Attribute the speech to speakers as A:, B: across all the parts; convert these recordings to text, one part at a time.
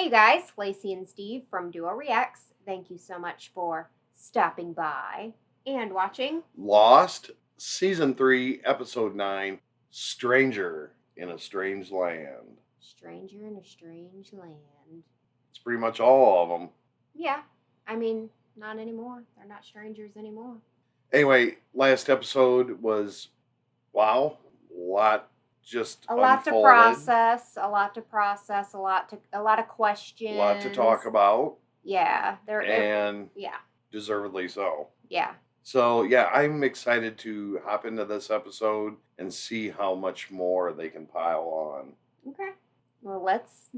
A: Hey guys, Lacey and Steve from Duo Reacts. Thank you so much for stopping by and watching
B: Lost, Season 3, Episode 9, Stranger in a Strange Land.
A: Stranger in a Strange Land.
B: It's pretty much all of them.
A: Yeah, I mean, not anymore. They're not strangers anymore.
B: Anyway, last episode was, wow, a lot just
A: A lot
B: unfolded.
A: to process, a lot of questions.
B: A lot to talk about.
A: Yeah,
B: yeah, deservedly so.
A: Yeah.
B: So, yeah, I'm excited to hop into this episode and see how much more they can pile on.
A: Okay. Well, let's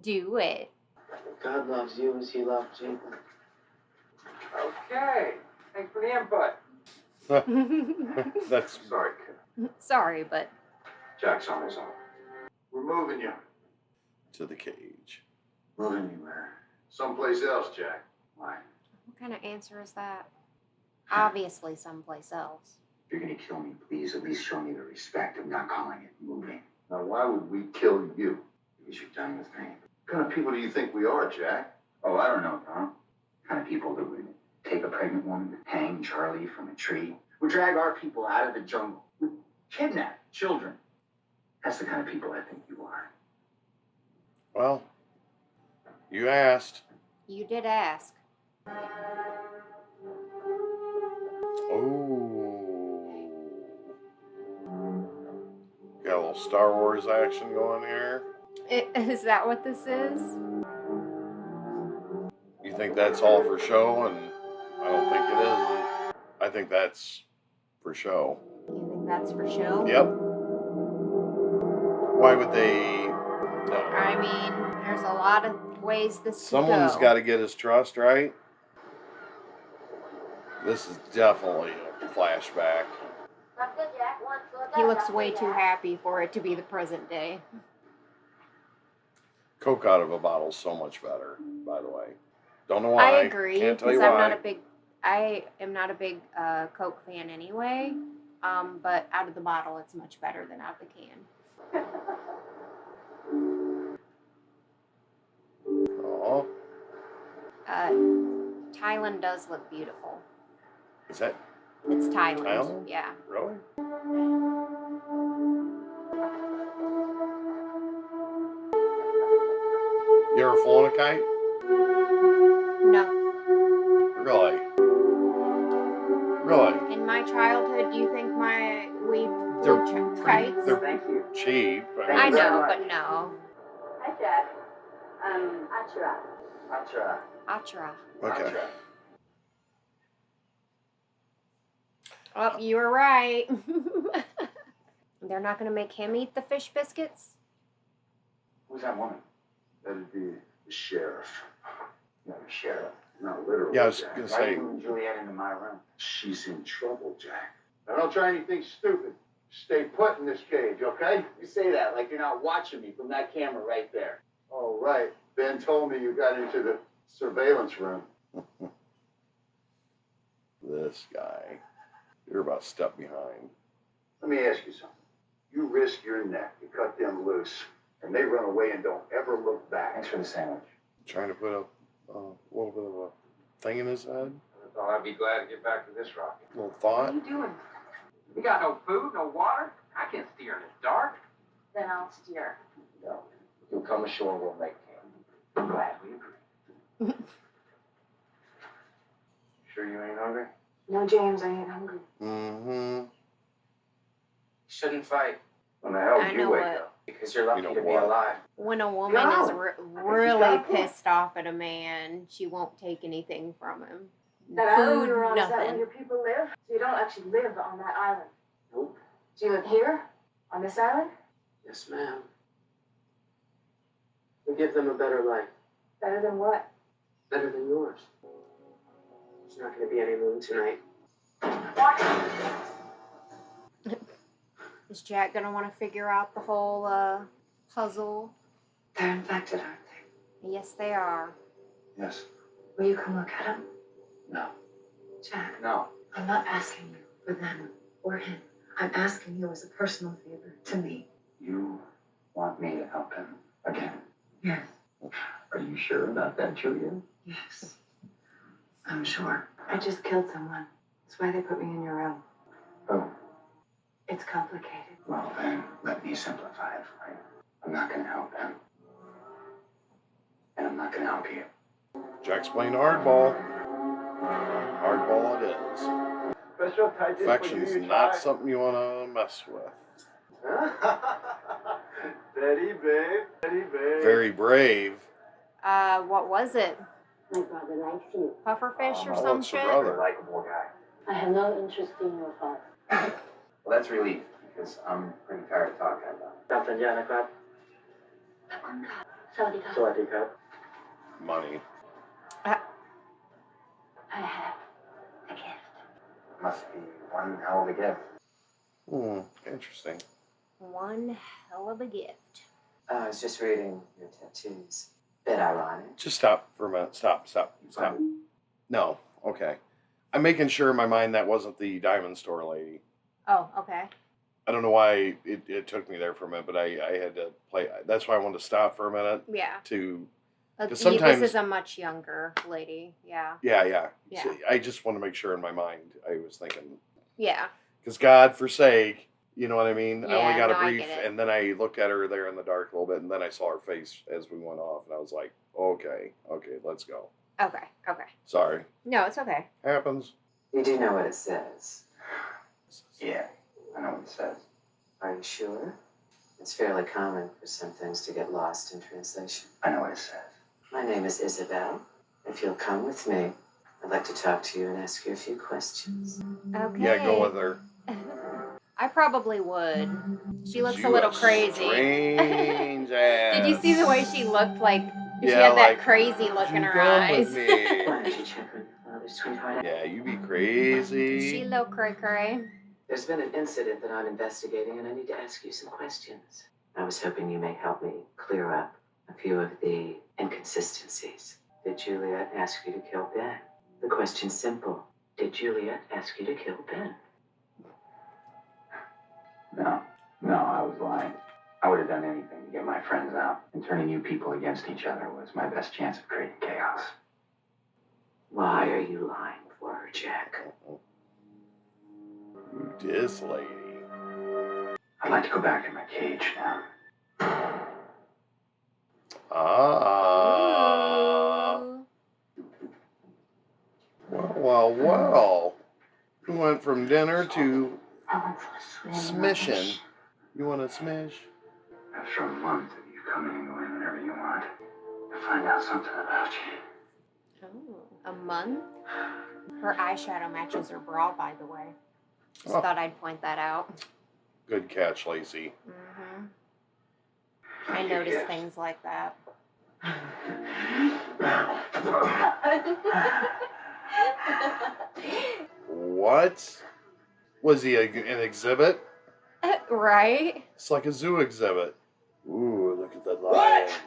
A: do it.
C: God loves you as he loved Jacob.
D: Okay. Thanks for the input.
B: That's
D: Sorry, kid.
A: Sorry, but
D: Jack's on his own. We're moving you.
B: to the cage.
C: Moving me where?
D: Someplace else, Jack. Why?
A: what kind of answer is that? Obviously someplace else.
C: If you're gonna kill me, please at least show me the respect of not calling it moving.
D: Now, why would we kill you?
C: Because you're done with me.
D: What kind of people do you think we are, Jack?
C: Oh, I don't know, Tom. Kind of people that would take a pregnant woman, hang Charlie from a tree, would drag our people out of the jungle, would kidnap children. That's the kind of people I think you are.
B: Well, you asked.
A: You did ask.
B: Oh. Got a little Star Wars action going here.
A: Is that what this is?
B: You think that's all for show? And I don't think it is. I think that's for show.
A: You think that's for show?
B: Yep. Why would they? No.
A: I mean, there's a lot of ways this could
B: Someone's
A: go.
B: got to get his trust, right? This is definitely a flashback.
A: He looks way too happy for it to be the present day.
B: Coke out of a bottle is so much better, by the way. Don't know why.
A: I agree,
B: Can't tell you
A: because
B: why.
A: I am not a big Coke fan anyway. But out of the bottle, it's much better than out of the can.
B: Oh,
A: Thailand does look beautiful.
B: is that
A: It's Thailand.
B: Thailand?
A: Yeah.
B: really? You ever flown a kite?
A: No.
B: Really? Really?
A: In my childhood, do you think we
B: They're
A: flew kites?
B: They're
C: Thank you.
B: cheap.
A: I
C: very
A: know,
C: much.
A: but no.
E: Hi, Jack. Achara.
C: Achara.
A: Achara.
B: Okay.
C: Achara.
A: Oh, you were right. They're not going to make him eat the fish biscuits?
C: Who's that woman?
D: That'd be the sheriff.
C: No, the sheriff.
D: Not literally.
B: Yeah, I was
D: Jack.
B: gonna
C: Why
B: say.
C: you and Juliet into my room?
D: She's in trouble, Jack. Now, don't try anything stupid. Stay put in this cage, okay?
C: You say that like you're not watching me from that camera right there.
D: Oh, right. Ben told me you got into the surveillance room.
B: This guy. You're about a step behind.
D: Let me ask you something. You risk your neck, you cut them loose, and they run away and don't ever look back.
C: Thanks for the sandwich.
B: Trying to put a little bit of a thing in his head.
D: I thought I'd be glad to get back to this rocket.
B: A little
E: What
B: thought.
E: are you doing?
D: You got no food, no water? I can't steer in the dark.
E: Then I'll steer.
C: No. You'll come ashore and we'll make camp. I'm glad we agree.
D: Sure you ain't hungry?
E: No, James, I ain't hungry.
B: Mm-hmm.
C: Shouldn't fight
D: When the hell
A: I
D: did
A: know
D: you wake
A: what.
D: up?
C: because you're lucky
B: You know
C: to be
B: what?
C: alive.
A: When a woman is really
D: got it.
A: pissed off at a man, she won't take anything from him.
E: That island
A: Food,
E: you're on, is that where
A: nothing.
E: your people live? So you don't actually live on that island.
C: Nope.
E: Do you live here? On this island?
C: Yes, ma'am. We give them a better life.
E: Better than what?
C: Better than yours. There's not going to be any moon tonight.
A: Is Jack gonna want to figure out the whole puzzle?
E: They're infected, aren't they?
A: Yes, they are.
D: Yes.
E: Will you come look at them?
C: No.
E: Jack,
C: No.
E: I'm not asking you for them or him. I'm asking you as a personal favor to me.
C: You want me to help him again?
E: Yes.
C: Are you sure about that, Julia?
E: Yes, I'm sure. I just killed someone. That's why they put me in your room.
C: Oh,
E: It's complicated.
C: well then, let me simplify it for you. I'm not gonna help them. And I'm not gonna help you.
B: Jack's playing hardball. Hardball it is.
D: Special tight
B: Affection's not something you want to mess with.
D: Steady, babe. Steady, babe.
B: Very brave.
A: What was it?
E: My brother likes you.
A: Pufferfish or
B: Oh,
A: some
B: it's the
A: shit?
B: brother.
C: Likeable guy.
E: I have no interest in your father.
C: Well, that's relief, because I'm pretty tired of talking about it.
F: ตามสัญญานะครับ
E: ขอบคุณค่ะสวัสดีค่ะ
F: สวัสดีครับ
B: Money.
E: I have a gift.
C: Must be one hell of a gift.
B: Interesting.
A: One hell of a gift.
G: I was just reading your tattoos. Bit ironic.
B: Just stop for a minute. Stop. No. Okay. I'm making sure in my mind that wasn't the diamond store lady.
A: Oh, okay.
B: I don't know why it took me there for a minute, but I had to play. That's why I wanted to stop for a minute
A: Yeah.
B: to.
A: This
B: sometimes-
A: is a much younger lady. Yeah.
B: Yeah.
A: Yeah.
B: So I just want to make sure in my mind I was thinking,
A: Yeah.
B: because God forsake, you know what I mean? I only
A: Yeah,
B: got
A: no,
B: a
A: I
B: brief,
A: get it.
B: and then I looked at her there in the dark a little bit, and then I saw her face as we went off, and I was like, okay, let's go.
A: Okay.
B: Sorry.
A: No, it's okay.
B: Happens.
G: You do know what it says.
C: Yeah, I know what it says.
G: Are you sure? It's fairly common for some things to get lost in translation.
C: I know what it says.
G: My name is Isabel. If you'll come with me, I'd like to talk to you and ask you a few questions.
A: Okay.
B: Yeah, go with her.
A: I probably would. She looks
B: You
A: a little
B: a
A: crazy.
B: Strange ass.
A: Did you see the way she looked like? She
B: Yeah,
A: had that
B: like,
A: crazy look in
B: You
A: her
B: come with
A: eyes.
B: me.
G: Why don't you check on your father's sweetheart?
B: Yeah, you be crazy.
A: She low cray.
G: There's been an incident that I'm investigating, and I need to ask you some questions. I was hoping you may help me clear up a few of the inconsistencies. Did Juliet ask you to kill Ben? The question's simple. Did Juliet ask you to kill Ben?
C: No, I was lying. I would have done anything to get my friends out. And turning you people against each other was my best chance of creating chaos.
G: Why are you lying for her, Jack?
B: This lady.
C: I'd like to go back in my cage now.
B: Ah.
A: Ooh.
B: Well. We went from dinner to
E: I went for a swim.
B: smishing. You want to smish?
C: After a month of you coming and going whenever you want, to find out something about you.
A: Oh, a month? Her eyeshadow matches her bra, by the way. Just
B: Oh.
A: thought I'd point that out.
B: Good catch, Lacey.
A: Mm-hmm. I notice things like that.
B: What? Was he an exhibit?
A: Right?
B: It's like a zoo exhibit. Ooh, look at that lion.
C: What?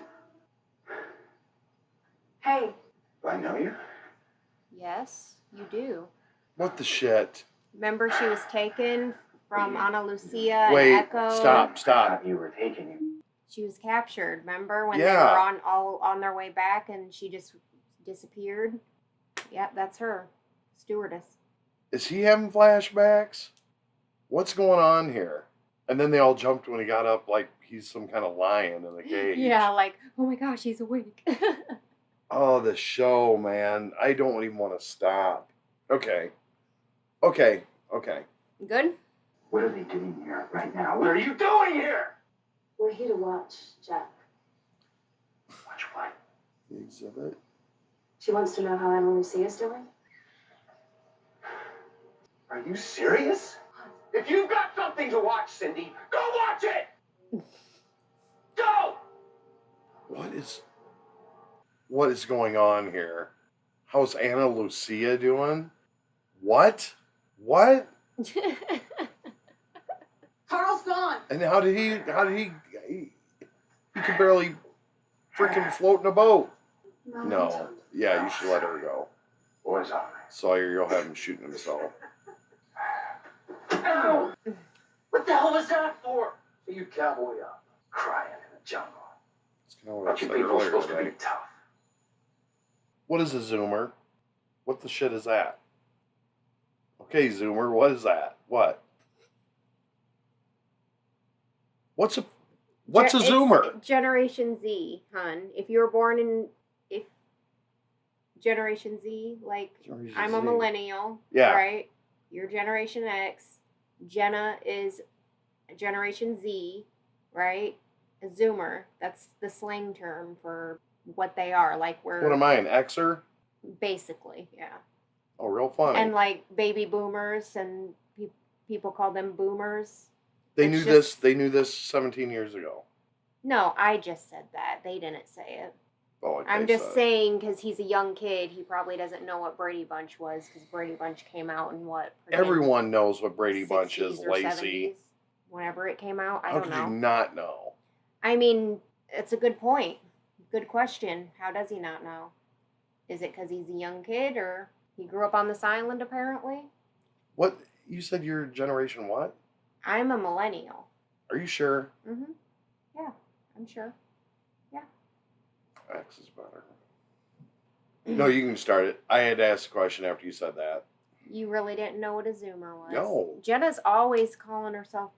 E: Hey,
C: Do I know you?
A: Yes, you do.
B: What the shit?
A: Remember she was taken from Ana Lucia
B: Wait,
A: and Echo?
B: stop.
C: I thought you were taking him.
A: She was captured, remember? When
B: Yeah.
A: they were all on their way back and she just disappeared? Yep, that's her. Stewardess.
B: Is he having flashbacks? What's going on here? And then they all jumped when he got up like he's some kind of lion in the cage.
A: Yeah, like, oh my gosh, he's awake.
B: Oh, the show, man. I don't even want to stop. Okay.
A: Good?
C: What are they doing here right now? What are you doing here?
E: we're here to watch, Jack.
C: Watch what?
B: The exhibit.
E: She wants to know how Ana Lucia's doing.
C: Are you serious? If you've got something to watch, Cindy, go watch it! Go!
B: What is going on here? How's Ana Lucia doing? What?
E: Carl's gone.
B: And how did he could barely freaking float in a boat. No. Yeah, you should let her go.
C: Boys on me.
B: Sawyer, you'll have him shooting himself.
C: Ow! What the hell was that for? You cowboy up, crying in the jungle.
B: That's kind of what I
C: But you
B: said
C: people are
B: earlier
C: supposed to be
B: today.
C: tough.
B: What is a zoomer? What the shit is that? Okay, zoomer, what is that? What? What's a
A: It's
B: zoomer?
A: Generation Z, hun. If you were born in Generation Z, like
B: Generation
A: I'm a
B: Z.
A: millennial,
B: Yeah.
A: right? You're Generation X. Jenna is Generation Z, right? A zoomer. That's the slang term for what they are. Like we're
B: What am I, an Xer?
A: basically, yeah.
B: Oh, real funny.
A: And like baby boomers, and people call them boomers.
B: They
A: it's
B: knew
A: just-
B: this. They knew this 17 years ago.
A: No, I just said that. They didn't say it.
B: Oh, like
A: I'm
B: they
A: just
B: said.
A: saying because he's a young kid, he probably doesn't know what Brady Bunch was because Brady Bunch came out in what? freaking
B: Everyone knows what Brady Bunch
A: 60s
B: is,
A: or
B: Lacey.
A: 70s, whenever it came out. I
B: How
A: don't
B: could
A: know.
B: you not know?
A: I mean, it's a good point. Good question. How does he not know? Is it because he's a young kid or he grew up on this island apparently?
B: What? You said you're generation what?
A: I'm a millennial.
B: Are you sure?
A: Mm-hmm. Yeah, I'm sure.
B: X is better. No, you can start it. I had to ask a question after you said that.
A: You really didn't know what a zoomer was.
B: No.
A: Jenna's always calling herself.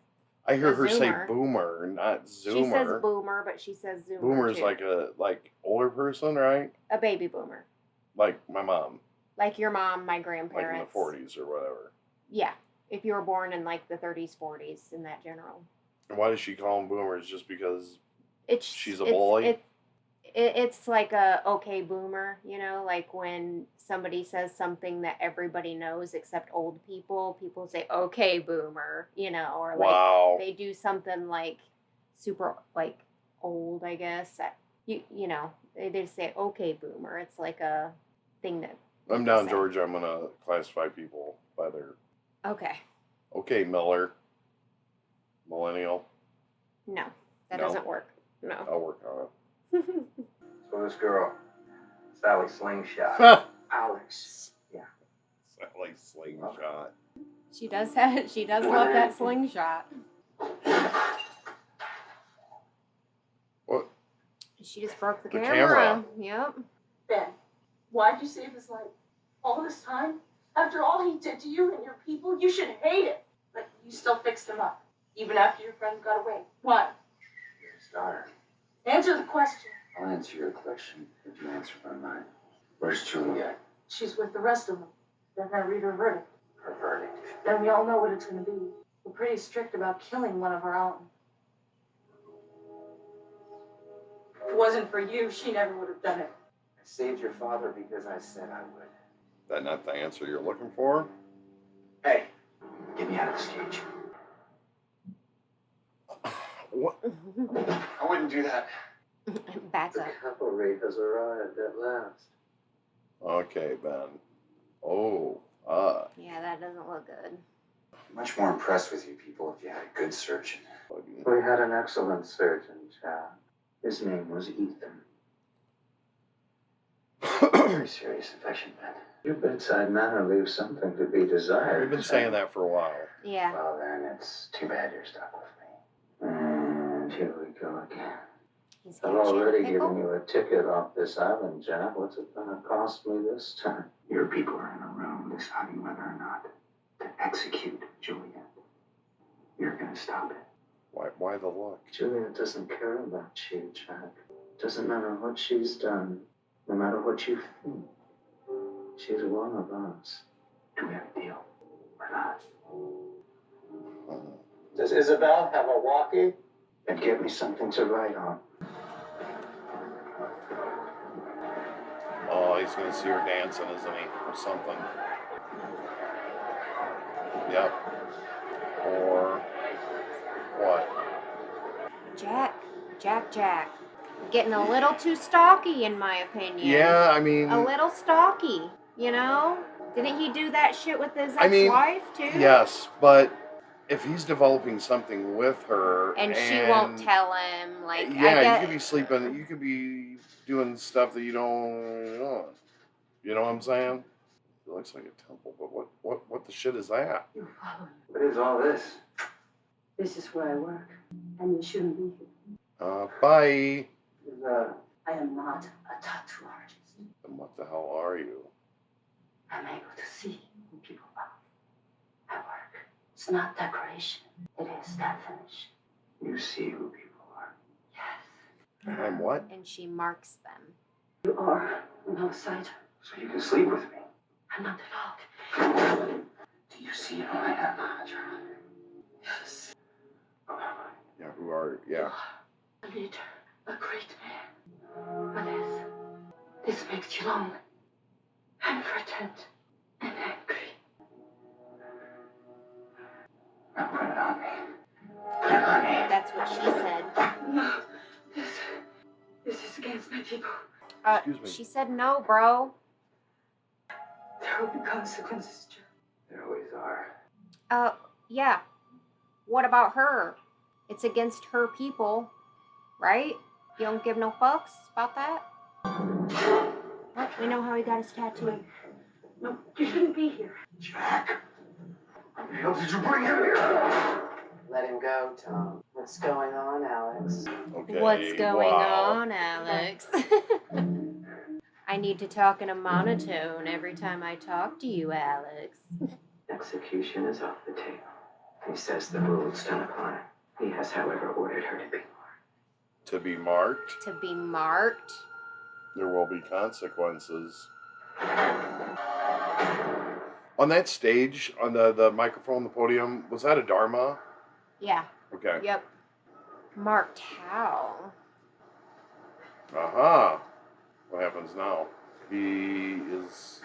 B: I hear
A: A
B: her say
A: zoomer.
B: boomer, not zoomer.
A: She says boomer, but she says zoomer.
B: Boomer is
A: too.
B: like a older person, right?
A: A baby boomer.
B: Like my mom,
A: Like your mom, my
B: like
A: grandparents.
B: in the 40s or whatever.
A: Yeah. If you were born in like the 30s, 40s, in that general.
B: And why does she call them boomers? Just because
A: It's
B: she's a bully?
A: It's like a okay boomer, you know, like when somebody says something that everybody knows except old people, people say okay boomer, you know, or like
B: wow.
A: they do something like super like old, I guess. You know, they just say okay boomer. It's like a thing that
B: I'm
A: people
B: down,
A: say.
B: Georgia. I'm going to classify people by their...
A: Okay.
B: Okay, Miller. Millennial.
A: No, that
B: No?
A: doesn't work. No.
B: I'll work on it.
D: So this girl, Sally Slingshot.
C: Alex.
B: Like slingshot.
A: She does love that slingshot.
B: What?
A: She just broke the
B: The
A: camera.
B: camera.
A: Yep.
F: Ben, why'd you save his life? All this time? After all he did to you and your people, you should hate it. But you still fixed him up, even after your friends got away. Why?
C: You're his daughter.
F: Answer the question.
C: I'll answer your question if you answer mine. Where's Juliet?
F: She's with the rest of them. They're gonna read her verdict.
C: Her verdict.
F: Then we all know what it's gonna be. We're pretty strict about killing one of our own. If it wasn't for you, she never would have done it.
C: I saved your father because I said I would.
B: That not the answer you're looking for?
C: Hey, get me out of this cage.
B: What?
C: I wouldn't do that.
A: Back
G: The
A: up.
G: cavalry has arrived at last.
B: Okay, Ben. Oh,
A: Yeah, that doesn't look good.
C: Much more impressed with you people if you had a good surgeon.
G: We had an excellent surgeon, Chad. His name was Ethan.
C: Very serious infection, Ben.
G: Your bedside manner leaves something to be desired.
B: We've been saying that for a while.
A: Yeah.
C: Well, then it's too bad you're stuck with me.
G: And here we go again.
A: He's
G: I've
A: got a
G: already
A: pickle.
G: given you a ticket off this island, Jack. What's it gonna cost me this time?
C: Your people are in a room deciding whether or not to execute Juliet. You're gonna stop it.
B: Why the look?
G: Julia doesn't care about you, Jack. Doesn't matter what she's done, no matter what you think. She's one of us.
C: Do we have a deal or not?
G: Does Isabel have a walkie? And give me something to write on.
B: Oh, he's gonna see her dancing, isn't he? Or something. Yep. Or what?
A: Jack. Getting a little too stalky, in my opinion.
B: Yeah, I mean...
A: A little stalky, you know? Didn't he do that shit with his
B: I mean,
A: ex-wife, too?
B: Yes, but if he's developing something with her...
A: And she won't tell him, like,
B: Yeah, you could be sleeping, you could be doing stuff that you don't want. You know what I'm saying? It looks like a temple, but what the shit is that?
F: You follow me.
C: What is all this?
F: This is where I work, and you shouldn't be here.
B: Bye.
F: I am not a tattoo artist.
B: Then what the hell are you?
F: I'm able to see who people are at work. It's not decoration. It is definition.
C: You see who people are.
F: Yes.
B: I'm what?
A: And she marks them.
F: You are an outsider.
C: So you can sleep with me.
F: I'm not at all.
C: Do you see who I am, Charlie?
F: Yes.
B: Yeah, who are you? Yeah.
F: A leader. A great man. But this makes you lonely. And frightened. And angry.
C: Now put it on me. Put it on me.
A: That's what she said.
F: No. This is against my people.
B: Excuse me.
A: She said no, bro.
F: There will be consequences, Joe.
C: There always are.
A: Yeah. What about her? It's against her people, right? You don't give no fucks about that? What? We know how he got his tattoo.
F: No, you shouldn't be here.
C: Jack! How the hell did you bring him here?
G: Let him go, Tom. What's going on, Alex?
B: Okay.
A: What's going
B: wow.
A: on, Alex? I need to talk in a monotone every time I talk to you, Alex.
G: Execution is off the table. He says the rules don't apply. He has, however, ordered her to be marked.
B: To be marked,
A: To be marked?
B: there will be consequences. On that stage, on the microphone, the podium, was that a Dharma?
A: Yeah.
B: Okay.
A: Yep. Marked how?
B: Aha. What happens now? He is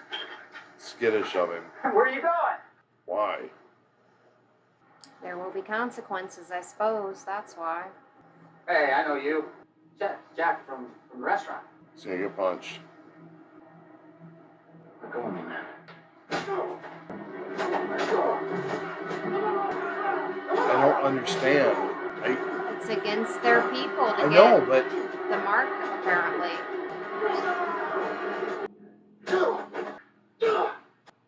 B: skittish of him.
C: Where are you going?
B: Why?
A: There will be consequences, I suppose. That's why.
C: Hey, I know you. Jack from the restaurant.
B: He's gonna get punched.
C: Let go of me, man.
B: I don't understand.
A: It's against their people to
B: I
A: get
B: know, but
A: the mark, apparently.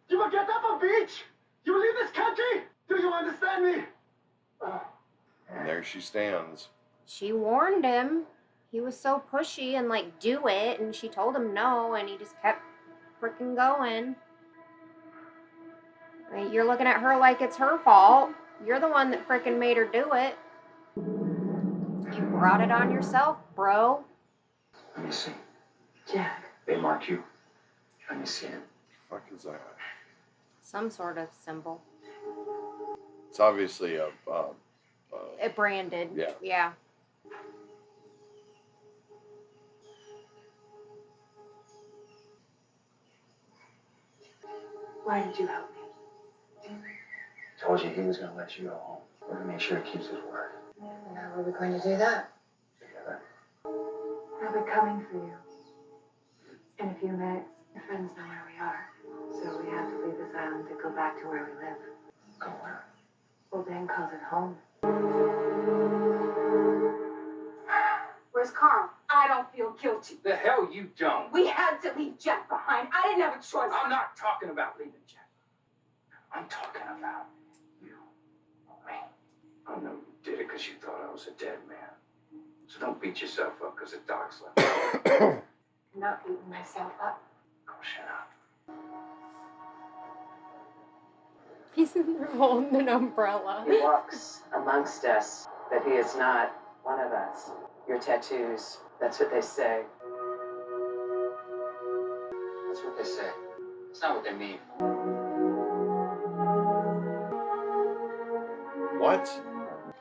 D: You will get up a beach? You leave this country? Do you understand me?
B: and there she stands.
A: She warned him. He was so pushy and like, do it. And she told him no, and he just kept freaking going. I mean, you're looking at her like it's her fault. You're the one that freaking made her do it. You brought it on yourself, bro.
C: Let me see.
F: Jack.
C: They marked you. Let me see it.
B: Fuck is that?
A: Some sort of symbol.
B: It's obviously a
A: It branded.
B: Yeah.
A: Yeah.
F: Why did you help me?
C: Told you he was gonna let you go home. We're gonna make sure he keeps his word.
E: How are we going to do that?
C: Together.
E: I'll be coming for you. In a few minutes. Your friends know where we are. So we have to leave this island to go back to where we live.
C: Go where?
E: Well, Dan calls it home.
F: Where's Carl? I don't feel guilty.
C: The hell you don't.
F: We had to leave Jack behind. I didn't have a choice.
C: I'm not talking about leaving Jack. I'm talking about you. Me. I know you did it because you thought I was a dead man. So don't beat yourself up because the doc's left.
E: I'm not beating myself up.
C: Oh, shut up.
A: He's in there holding an umbrella.
G: He walks amongst us, but he is not one of us. Your tattoos, that's what they say.
C: That's what they say. It's not what they mean.
B: what?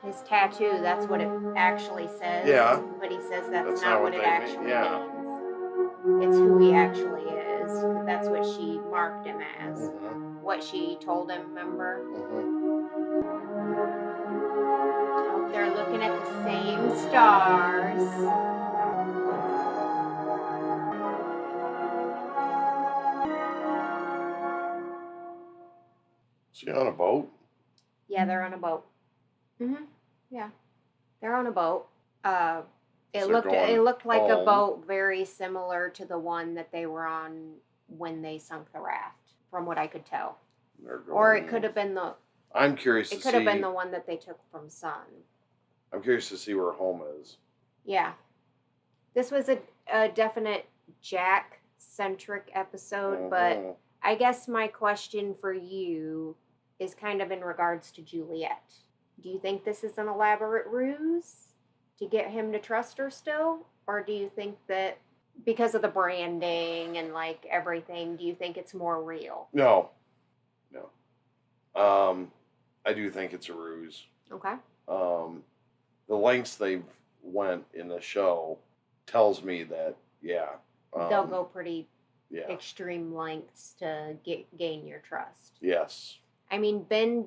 A: His tattoo, that's what it actually says.
B: Yeah.
A: But he says that's
B: not
A: not
B: what
A: what it
B: they mean,
A: actually
B: yeah.
A: means. It's who he actually is. 'Cause that's what she marked him as.
B: Mm-hmm.
A: What she told him, remember?
B: Mm-hmm.
A: Oh, they're looking at the same stars.
B: She on a boat?
A: Yeah, they're on a boat. Yeah, they're on a boat. It
B: So
A: looked
B: going
A: like a
B: home.
A: boat very similar to the one that they were on when they sunk the raft, from what I could tell.
B: They're
A: Or it
B: going-
A: could have been the
B: I'm curious to
A: it
B: see.
A: could have been the one that they took from Sun.
B: I'm curious to see where home is.
A: Yeah. This was a definite Jack-centric episode, but I guess my question for you is kind of in regards to Juliet. Do you think this is an elaborate ruse to get him to trust her still? Or do you think that because of the branding and like everything, do you think it's more real?
B: No. I do think it's a ruse.
A: Okay.
B: The lengths they've went in the show tells me that, yeah.
A: They'll go pretty
B: yeah.
A: extreme lengths to gain your trust.
B: Yes.
A: I mean, Ben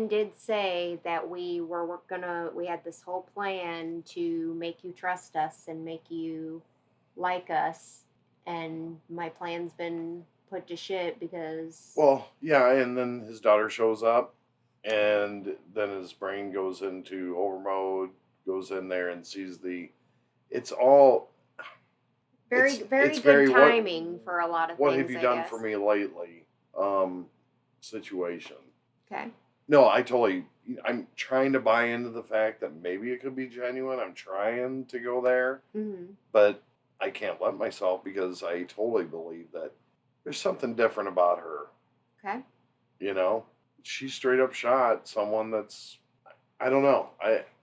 A: did say that we had this whole plan to make you trust us and make you like us, and my plan's been put to shit because...
B: Well, yeah, and then his daughter shows up, and then his brain goes into over mode, goes in there and sees it's all...
A: Very good timing for a lot of things,
B: What have you done
A: guess.
B: for me lately? Situation.
A: Okay.
B: No, I'm trying to buy into the fact that maybe it could be genuine. I'm trying to go there, but I can't let myself because I totally believe that there's something different about her.
A: Okay.
B: You know, she straight up shot someone that's, I don't know.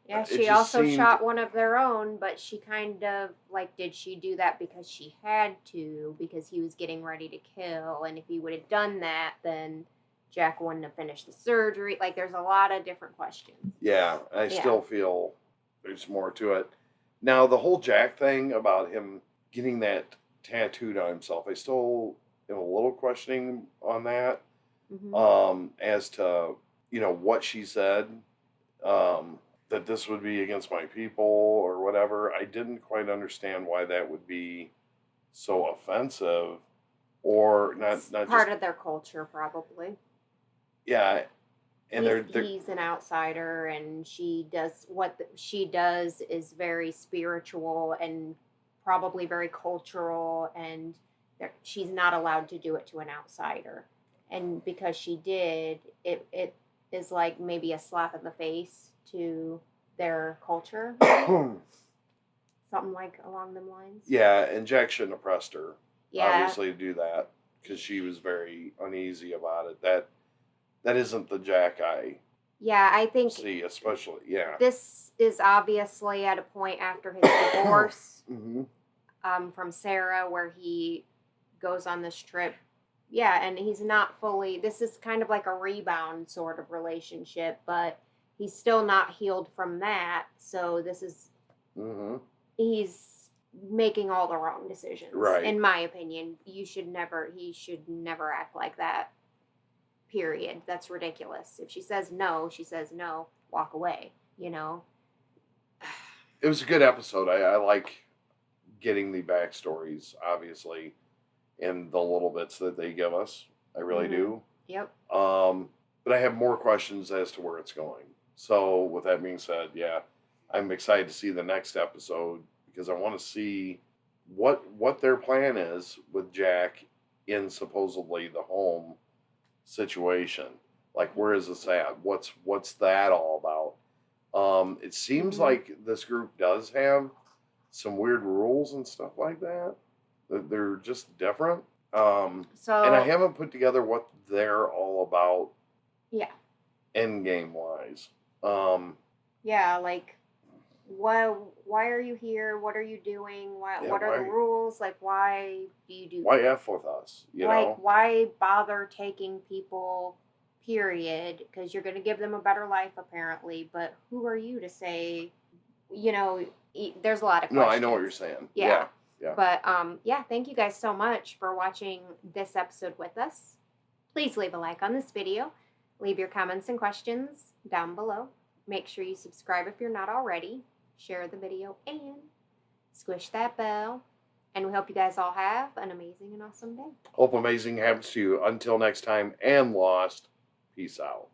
A: Yeah, she also shot one of their own, but she kind of, like, did she do that because she had to, because he was getting ready to kill, and if he would have done that, then Jack wouldn't have finished the surgery. Like, there's a lot of different questions.
B: Yeah, I still feel there's more to it. Now, the whole Jack thing about him getting that tattooed on himself, I still am a little questioning on that. As to, what she said, that this would be against my people or whatever. I didn't quite understand why that would be so offensive, or not
A: part
B: just,
A: of their culture, probably.
B: Yeah, and
A: he's an outsider, and she does she does is very spiritual and probably very cultural, and she's not allowed to do it to an outsider. And because she did, it is like maybe a slap in the face to their culture. Something like along them lines.
B: Yeah, and Jack shouldn't have pressed her, obviously, to do that, because she was very uneasy about it. That isn't the Jack I
A: I think
B: see, especially,
A: this is obviously at a point after his divorce from Sarah, where he goes on this trip. Yeah, and he's not fully... This is kind of like a rebound sort of relationship, but he's still not healed from that. So this is... He's making all the wrong decisions.
B: Right.
A: In my opinion. He should never act like that. Period. That's ridiculous. If she says no, she says no. Walk away, It
B: was a good episode. I like getting the backstories, obviously, in the little bits that they give us. I really do.
A: Yep.
B: But I have more questions as to where it's going. So with that being said, I'm excited to see the next episode, because I want to see what their plan is with Jack in supposedly the home situation. Like, where is this at? What's that all about? It seems like this group does have some weird rules and stuff like that. They're just different. And I haven't put together what they're all about.
A: Yeah.
B: Endgame wise.
A: Like, why are you here? What are you doing? What are the rules? Like, why do you do...
B: Why F with us?
A: Why bother taking people, period? Because you're going to give them a better life, apparently. But who are you to say, there's a lot of questions.
B: No, I know what you're saying. Yeah.
A: But, thank you guys so much for watching this episode with us. Please leave a like on this video. Leave your comments and questions down below. Make sure you subscribe if you're not already. Share the video and squish that bell. And we hope you guys all have an amazing and awesome day.
B: Hope amazing happens to you. Until next time, and Lost, peace out.